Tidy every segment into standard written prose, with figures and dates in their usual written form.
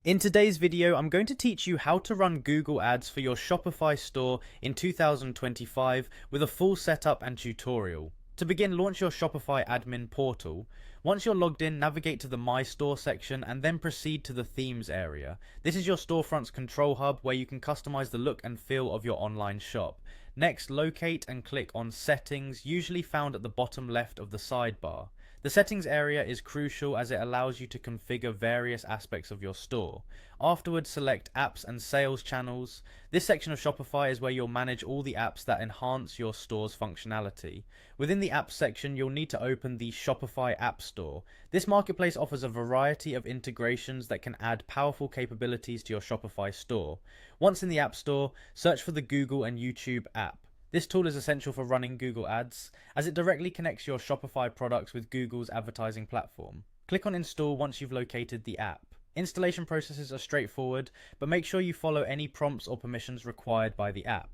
In today's video, I'm going to teach you how to run Google Ads for your Shopify store in 2025 with a full setup and tutorial. To begin, launch your Shopify admin portal. Once you're logged in, navigate to the My Store section and then proceed to the Themes area. This is your storefront's control hub where you can customize the look and feel of your online shop. Next, locate and click on Settings, usually found at the bottom left of the sidebar. The settings area is crucial as it allows you to configure various aspects of your store. Afterwards, select Apps and Sales Channels. This section of Shopify is where you'll manage all the apps that enhance your store's functionality. Within the Apps section, you'll need to open the Shopify App Store. This marketplace offers a variety of integrations that can add powerful capabilities to your Shopify store. Once in the App Store, search for the Google and YouTube app. This tool is essential for running Google Ads, as it directly connects your Shopify products with Google's advertising platform. Click on Install once you've located the app. Installation processes are straightforward, but make sure you follow any prompts or permissions required by the app.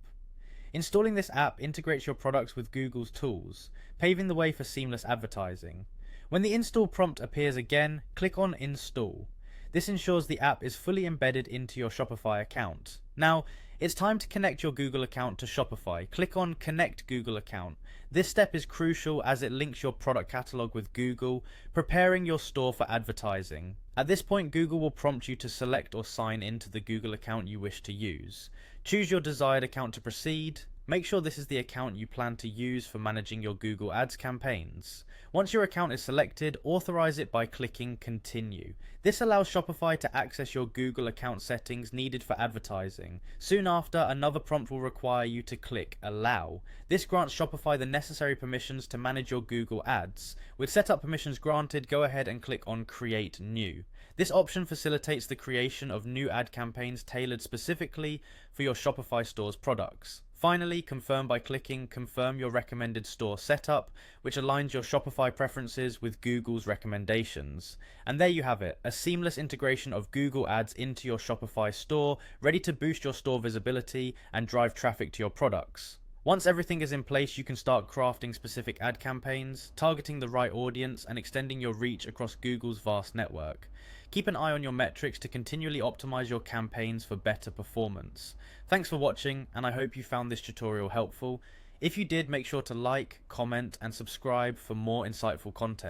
Installing this app integrates your products with Google's tools, paving the way for seamless advertising. When the install prompt appears again, click on Install. This ensures the app is fully embedded into your Shopify account. Now, it's time to connect your Google account to Shopify. Click on Connect Google Account. This step is crucial as it links your product catalog with Google, preparing your store for advertising. At this point, Google will prompt you to select or sign into the Google account you wish to use. Choose your desired account to proceed. Make sure this is the account you plan to use for managing your Google Ads campaigns. Once your account is selected, authorize it by clicking Continue. This allows Shopify to access your Google account settings needed for advertising. Soon after, another prompt will require you to click Allow. This grants Shopify the necessary permissions to manage your Google Ads. With setup permissions granted, go ahead and click on Create New. This option facilitates the creation of new ad campaigns tailored specifically for your Shopify store's products. Finally, confirm by clicking Confirm your recommended store setup, which aligns your Shopify preferences with Google's recommendations. And there you have it, a seamless integration of Google Ads into your Shopify store, ready to boost your store visibility and drive traffic to your products. Once everything is in place, you can start crafting specific ad campaigns, targeting the right audience, and extending your reach across Google's vast network. Keep an eye on your metrics to continually optimize your campaigns for better performance. Thanks for watching, and I hope you found this tutorial helpful. If you did, make sure to like, comment, and subscribe for more insightful content.